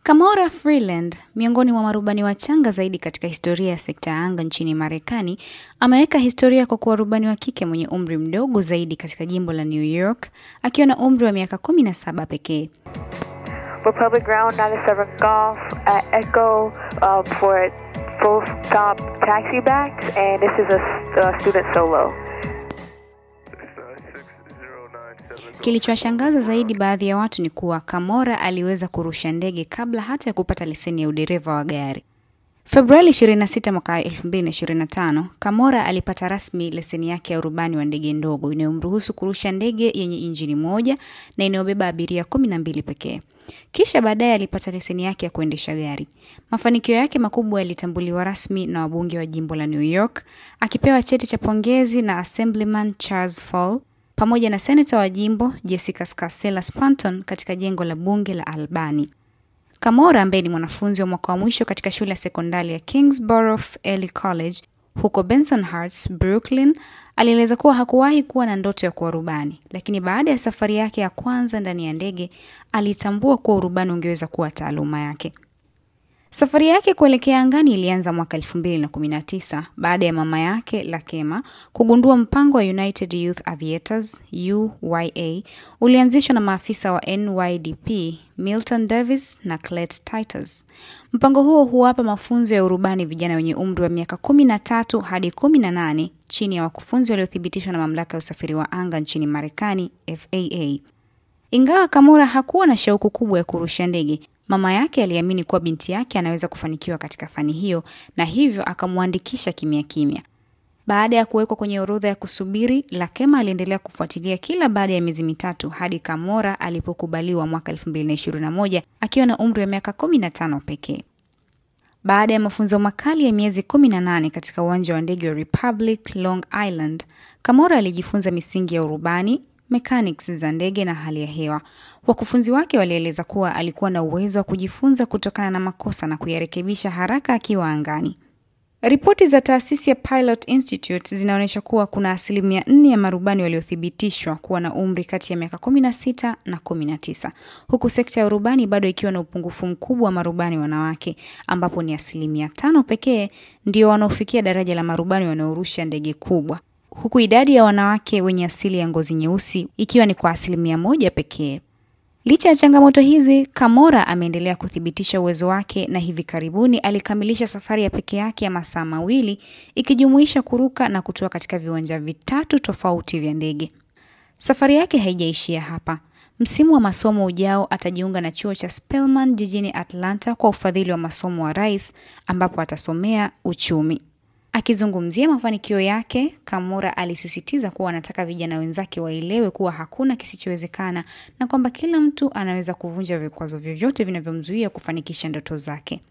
Kamora Freeland, miongoni mwa marubani wachanga zaidi katika historia ya sekta ya anga nchini Marekani, ameweka historia kwa kuwa rubani wa kike mwenye umri mdogo zaidi katika jimbo la New York, akiwa na umri wa miaka 17 pekee. Republic Ground 97 Golf at Echo for full stop taxi backs, and this is a student solo. Kilichowashangaza zaidi baadhi ya watu ni kuwa Kamora aliweza kurusha ndege kabla hata ya kupata leseni ya udereva wa gari. Februari 26 mwaka 2025, Kamora alipata rasmi leseni yake ya urubani wa ndege ndogo inayomruhusu kurusha ndege yenye injini moja na inayobeba abiria 12 pekee. Kisha baadaye alipata leseni yake ya kuendesha gari. Mafanikio yake makubwa yalitambuliwa rasmi na wabunge wa jimbo la New York, akipewa cheti cha pongezi na Assemblyman Charles Fall pamoja na seneta wa jimbo Jessica Scarsella Spanton katika jengo la bunge la Albany. Kamora, ambaye ni mwanafunzi wa mwaka wa mwisho katika shule ya sekondari ya Kingsborough Early College huko Bensonhurst, Brooklyn, alieleza kuwa hakuwahi kuwa na ndoto ya kuwa rubani, lakini baada ya safari yake ya kwanza ndani ya ndege, alitambua kuwa urubani ungeweza kuwa taaluma yake. Safari yake kuelekea angani ilianza mwaka 2019 baada ya mama yake Lakema kugundua mpango wa United Youth Aviators UYA ulianzishwa na maafisa wa NYDP Milton Davis na Clet Titus. Mpango huo huwapa mafunzo ya urubani vijana wenye umri wa miaka 13 hadi 18 chini ya wakufunzi waliothibitishwa na mamlaka ya usafiri wa anga nchini Marekani FAA. Ingawa Kamora hakuwa na shauku kubwa ya kurusha ndege, mama yake aliamini kuwa binti yake anaweza kufanikiwa katika fani hiyo, na hivyo akamwandikisha kimya kimya. Baada ya kuwekwa kwenye orodha ya kusubiri, Lakema aliendelea kufuatilia kila baada ya miezi mitatu hadi Kamora alipokubaliwa mwaka 2021 akiwa na umri wa miaka 15 pekee. Baada ya mafunzo makali ya miezi 18 katika uwanja wa ndege wa Republic Long Island, Kamora alijifunza misingi ya urubani, mechanics za ndege na hali ya hewa. Wakufunzi wake walieleza kuwa alikuwa na uwezo wa kujifunza kutokana na makosa na kuyarekebisha haraka akiwa angani. Ripoti za taasisi ya Pilot Institute zinaonyesha kuwa kuna 4% ya marubani waliothibitishwa kuwa na umri kati ya miaka 16 na 19, huku sekta ya urubani bado ikiwa na upungufu mkubwa wa marubani wanawake, ambapo ni 5% pekee ndio wanaofikia daraja la marubani wanaorusha ndege kubwa, huku idadi ya wanawake wenye asili ya ngozi nyeusi ikiwa ni kwa 1% pekee. Licha ya changamoto hizi, Kamora ameendelea kuthibitisha uwezo wake na hivi karibuni alikamilisha safari ya pekee yake ya masaa 2 ikijumuisha kuruka na kutua katika viwanja 3 tofauti vya ndege. Safari yake haijaishia hapa. Msimu wa masomo ujao atajiunga na chuo cha Spelman jijini Atlanta kwa ufadhili wa masomo wa rais, ambapo atasomea uchumi. Akizungumzia mafanikio yake, Kamora alisisitiza kuwa anataka vijana wenzake waelewe kuwa hakuna kisichowezekana na kwamba kila mtu anaweza kuvunja vikwazo vyovyote vinavyomzuia kufanikisha ndoto zake.